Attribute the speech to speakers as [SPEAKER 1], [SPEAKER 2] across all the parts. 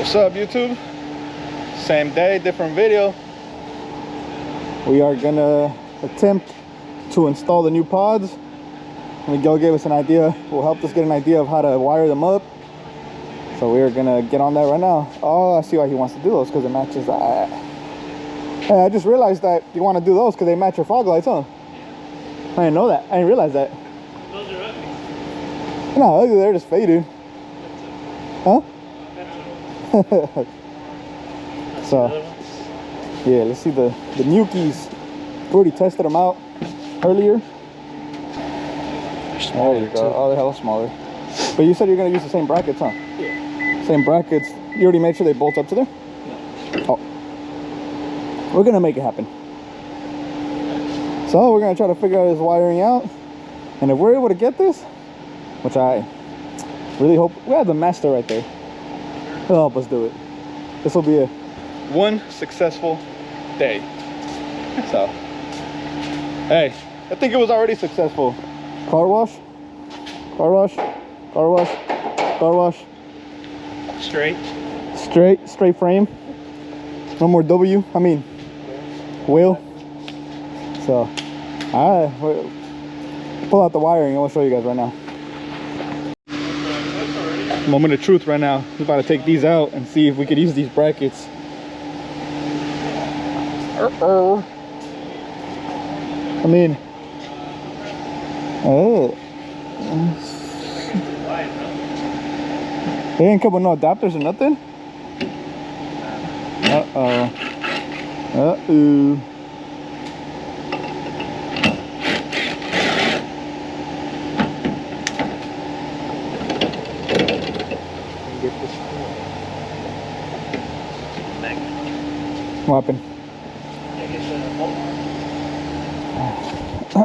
[SPEAKER 1] What's up, YouTube? Same day, different video. We are gonna attempt to install the new pods. Miguel gave us an idea, will help us get an idea of how to wire them up. So we are gonna get on that right now. Oh, I see why he wants to do those, because it matches that. Hey, I just realized that you want to do those because they match your fog lights, huh? I didn't know that. I didn't realize that.
[SPEAKER 2] Those are ugly.
[SPEAKER 1] No, ugly, they're just faded. Huh? So, yeah, let's see the new keys. We already tested them out earlier. There you go. Oh, they're hella smaller. But you said you're gonna use the same brackets, huh?
[SPEAKER 2] Yeah.
[SPEAKER 1] Same brackets. You already made sure they bolt up to there?
[SPEAKER 2] No.
[SPEAKER 1] Oh. We're gonna make it happen. So we're gonna try to figure out his wiring out. And if we're able to get this, which I really hope, we have the master right there. He'll help us do it. This will be a one successful day. So, hey, I think it was already successful. Car wash, car wash, car wash, car wash. Straight frame. No more W, I mean, wheel. So, all right, pull out the wiring and we'll show you guys right now. Moment of truth right now. We're about to take these out and see if we could use these brackets. I mean, they ain't come with no adapters or nothing. What happened?
[SPEAKER 2] I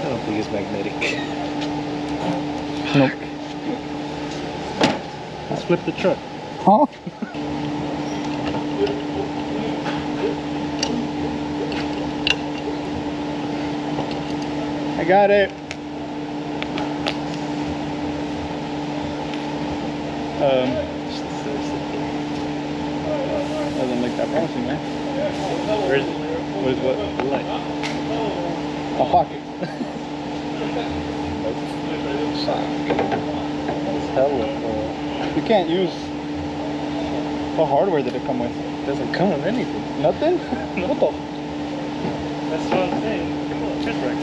[SPEAKER 2] don't think it's magnetic.
[SPEAKER 1] Nope.
[SPEAKER 2] Let's flip the truck.
[SPEAKER 1] Huh? I got it. Doesn't look that promising, man.
[SPEAKER 2] Where's it?
[SPEAKER 1] Where's what?
[SPEAKER 2] The light.
[SPEAKER 1] A pocket.
[SPEAKER 2] It's hella.
[SPEAKER 1] You can't use. What hardware did it come with?
[SPEAKER 2] It doesn't come with anything.
[SPEAKER 1] Nothing?
[SPEAKER 2] No.
[SPEAKER 1] What the?
[SPEAKER 2] That's what I'm saying. Come on, check right.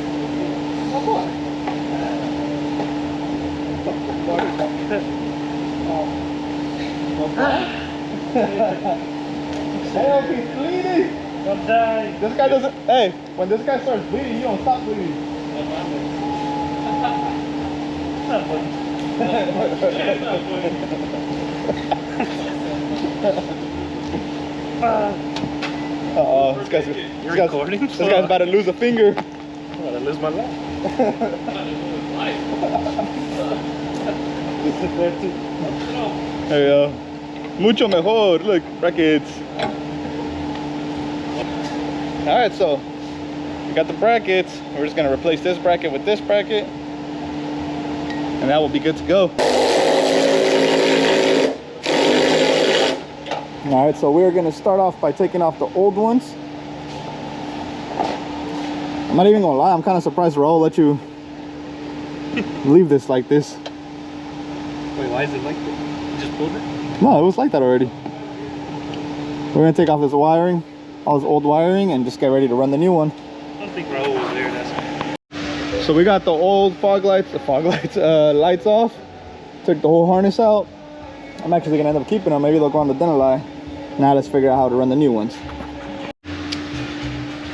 [SPEAKER 1] Help, he's bleeding!
[SPEAKER 2] I'm dying.
[SPEAKER 1] This guy doesn't. Hey, when this guy starts bleeding, you don't stop bleeding. Uh-oh, this guy's about to lose a finger.
[SPEAKER 2] I'm about to lose my life.
[SPEAKER 1] There you go. Mucho mejor. Look, brackets. Alright, so we got the brackets. We're just gonna replace this bracket with this bracket, and that will be good to go. Alright, so we're gonna start off by taking off the old ones. I'm not even gonna lie, I'm kind of surprised Raul let you leave this like this.
[SPEAKER 2] Wait, why is it like that? You just pulled it?
[SPEAKER 1] No, it was like that already. We're gonna take off this wiring, all this old wiring, and just get ready to run the new one.
[SPEAKER 2] I don't think Raul was there, that's why.
[SPEAKER 1] So we got the old lights off. Took the whole harness out. I'm actually gonna end up keeping them. Maybe they'll go on the dental eye. Now let's figure out how to run the new ones.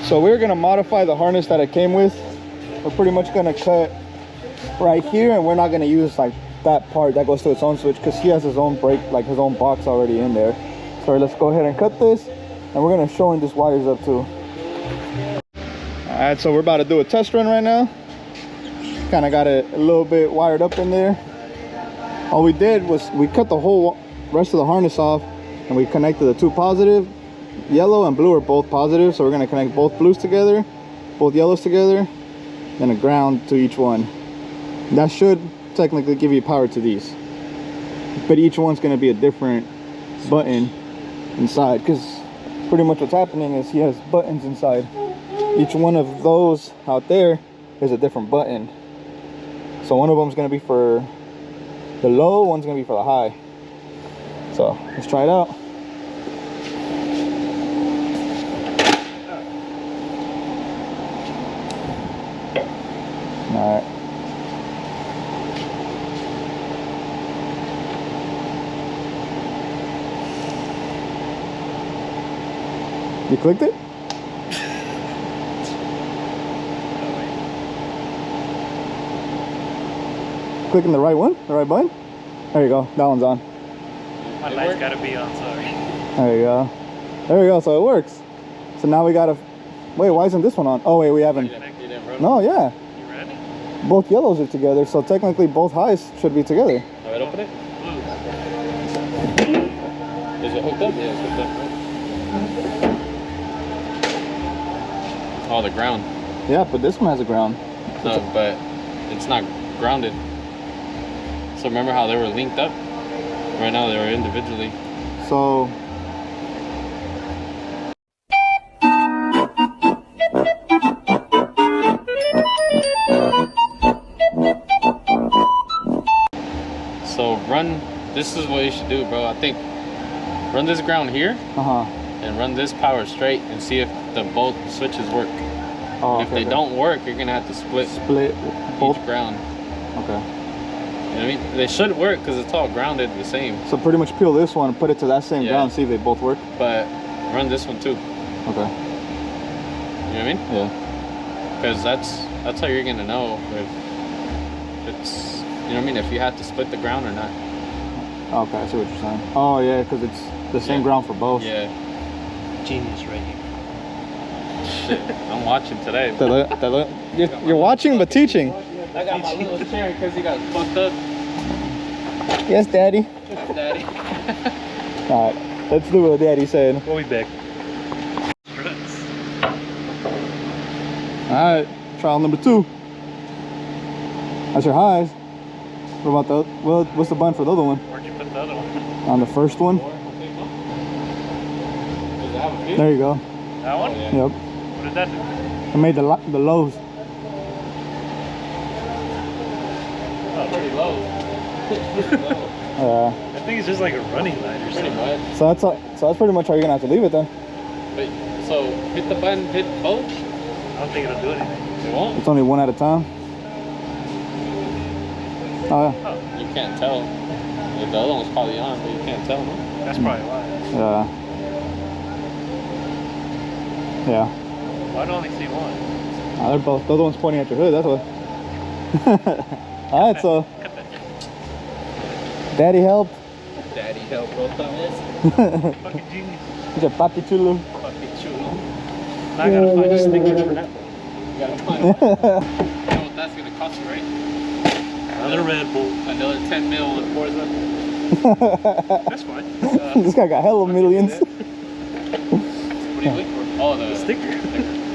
[SPEAKER 1] So we're gonna modify the harness that it came with. We're pretty much gonna cut right here, and we're not gonna use like that part that goes to its own switch, because he has his own brake, like his own box already in there. So let's go ahead and cut this, and we're gonna show him this wires up too. All right, so we're about to do a test run right now. Kind of got it a little bit wired up in there. All we did was we cut the whole rest of the harness off, and we connected the two positive. Yellow and blue are both positive, so we're going to connect both blues together, both yellows together, then a ground to each one. That should technically give you power to these. but each one's going to be a different button inside, because pretty much what's happening is he has buttons inside. Each one of those out there is a different button. So one of them is going to be for the low, one's going to be for the high. So let's try it out. All right. You clicked it? Clicking the right one? The right button? There you go. That one's on.
[SPEAKER 2] My light's gotta be on, sorry.
[SPEAKER 1] There you go. There we go. So it works. So now we gotta... Wait, why isn't this one on? Oh, wait, we haven't... No, yeah.
[SPEAKER 2] You ready?
[SPEAKER 1] Both yellows are together, so technically both highs should be together.
[SPEAKER 3] Alright, open it. Is it hooked up? Yeah, it's hooked up, right? Oh, the ground.
[SPEAKER 1] Yeah, but this one has a ground.
[SPEAKER 3] No, but it's not grounded. So remember how they were linked up? Right now they were individually.
[SPEAKER 1] So...
[SPEAKER 3] So run, this is what you should do, bro. I think run this ground here and run this power straight and see if the both switches work.
[SPEAKER 1] Oh,
[SPEAKER 3] if they don't work, you're gonna have to split
[SPEAKER 1] both
[SPEAKER 3] each ground.
[SPEAKER 1] Okay.
[SPEAKER 3] You know what I mean? They should work because it's all grounded the same.
[SPEAKER 1] So pretty much peel this one, put it to that same
[SPEAKER 3] Yeah.
[SPEAKER 1] ground, see if they both work.
[SPEAKER 3] But run this one too.
[SPEAKER 1] Okay.
[SPEAKER 3] You know what I mean?
[SPEAKER 1] Yeah.
[SPEAKER 3] Because that's how you're gonna know if it's, you know what I mean, if you have to split the ground or not.
[SPEAKER 1] Okay, I see what you're saying. Oh yeah, because it's the same ground for both.
[SPEAKER 3] Yeah.
[SPEAKER 2] Genius right here.
[SPEAKER 3] Shit, I'm watching today.
[SPEAKER 1] You're watching but teaching.
[SPEAKER 3] I got my little chair because he got fucked up.
[SPEAKER 1] Yes, Daddy.
[SPEAKER 3] Yes, Daddy.
[SPEAKER 1] All right, let's do what Daddy said.
[SPEAKER 2] We'll be back.
[SPEAKER 1] All right, trial number 2. That's your highs. What about the, well, what's the button for the other one?
[SPEAKER 2] Where'd you put the other one?
[SPEAKER 1] On the first one.
[SPEAKER 3] Does it have a fuse?
[SPEAKER 1] There you go.
[SPEAKER 2] That one?
[SPEAKER 3] Yeah.
[SPEAKER 1] Yep.
[SPEAKER 2] What did that do?
[SPEAKER 1] I made the lows.
[SPEAKER 3] Oh, pretty low.
[SPEAKER 1] Yeah.
[SPEAKER 2] I think it's just like a running light or
[SPEAKER 3] Pretty
[SPEAKER 2] something.
[SPEAKER 3] much.
[SPEAKER 1] So that's pretty much how you're gonna have to leave it then.
[SPEAKER 3] But, so hit the button, hit both.
[SPEAKER 2] I don't think it'll do anything.
[SPEAKER 3] It won't.
[SPEAKER 1] It's only one at a time. Oh
[SPEAKER 3] You can't tell. The other one's probably on, but you can't tell. No?
[SPEAKER 2] That's probably why.
[SPEAKER 1] yeah. Yeah.
[SPEAKER 2] Well, I don't only see one.
[SPEAKER 1] They're both. The other one's pointing at your hood. That's what. All right, so
[SPEAKER 2] Cut that.
[SPEAKER 1] Daddy helped.
[SPEAKER 3] Daddy help both of us.
[SPEAKER 2] Fucking genius.
[SPEAKER 1] He's a papi chulo.
[SPEAKER 3] Fucking chulo.
[SPEAKER 2] Now I gotta find a sticker for that one.
[SPEAKER 3] You gotta find it. You know what that's gonna cost you, right?
[SPEAKER 2] Another Red Bull.
[SPEAKER 3] Another 10 mil with Forza.
[SPEAKER 2] That's fine.
[SPEAKER 1] This guy got hella millions.
[SPEAKER 3] What do you look for? Oh, the
[SPEAKER 2] Sticker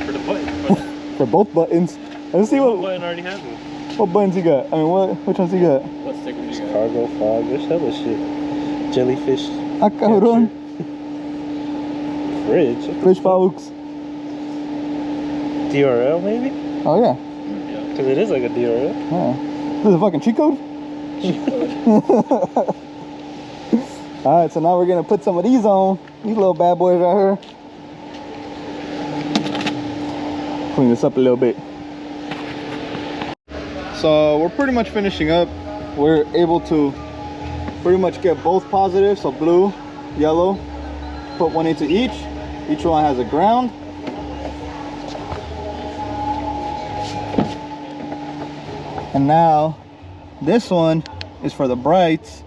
[SPEAKER 2] for the button.
[SPEAKER 1] For both buttons. Let's see
[SPEAKER 2] The
[SPEAKER 1] what
[SPEAKER 2] button already has one.
[SPEAKER 1] buttons he got. I mean, which ones he got?
[SPEAKER 3] What stickers you got?
[SPEAKER 2] Cargo fog. There's hella shit. Jellyfish.
[SPEAKER 1] Ah, cabrón.
[SPEAKER 2] Fridge.
[SPEAKER 1] Fish Paux.
[SPEAKER 2] DRL maybe?
[SPEAKER 1] Oh yeah.
[SPEAKER 2] Because it is like a DRL.
[SPEAKER 1] Yeah. This is a fucking cheat code? Alright, so now we're gonna put some of these on. These little bad boys right here. Clean this up a little bit. So we're pretty much finishing up. We're able to pretty much get both positive, so blue, yellow. Put one into each. Each one has a ground. And now this one is for the brights,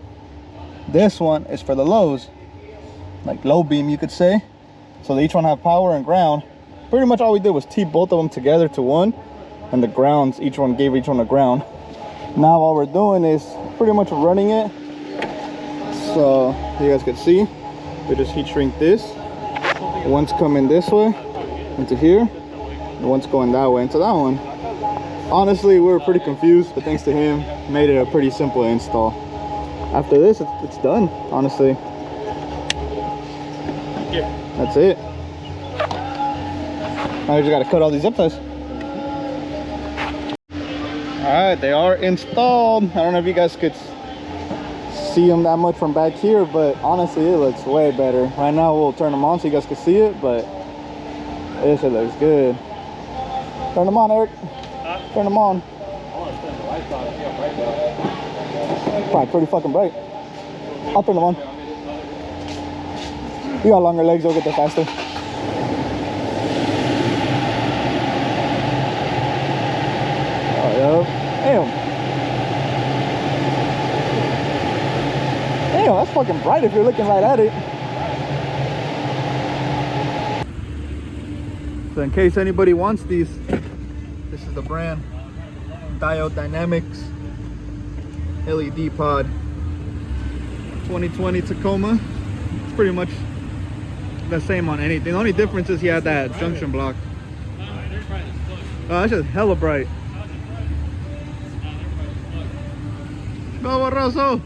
[SPEAKER 1] this one is for the lows, like low beam you could say. So they each one have power and ground. Pretty much all we did was tee both of them together to one, and the grounds, each one gave each one a ground. Now all we're doing is pretty much running it, so you guys can see we just heat shrink this. One's coming this way into here, and one's going that way into that one. Honestly, we were pretty confused, but thanks to him, made it a pretty simple install. after this, it's done, honestly.
[SPEAKER 2] Here.
[SPEAKER 1] That's it. Now we just gotta cut all these zip ties. Alright, they are installed. I don't know if you guys could see them that much from back here, but honestly, it looks way better. Right now, we'll turn them on so you guys can see it, but this shit looks good. Turn them on, Eric. Turn them on.
[SPEAKER 2] I want to turn the lights on and see how bright they are.
[SPEAKER 1] Probably pretty fucking bright. I'll turn them on. You got longer legs, you'll get there faster. Oh, yo. Damn. Damn, that's fucking bright if you're looking right at it. So in case anybody wants these, this is the brand. Diode Dynamics LED pod. 2020 Tacoma. It's pretty much the same on anything. The only difference is he had that junction block. Oh, that's just hella bright. Go, Barroso!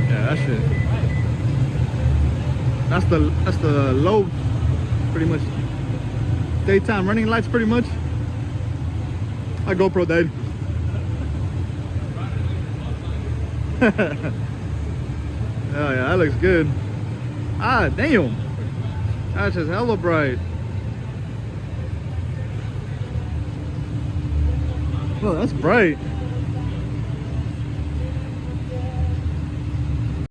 [SPEAKER 1] That shit. That's the low, pretty much. Daytime running lights, pretty much. My GoPro died. Oh yeah, that looks good. Ah, damn. That's just hella bright. Oh, that's bright.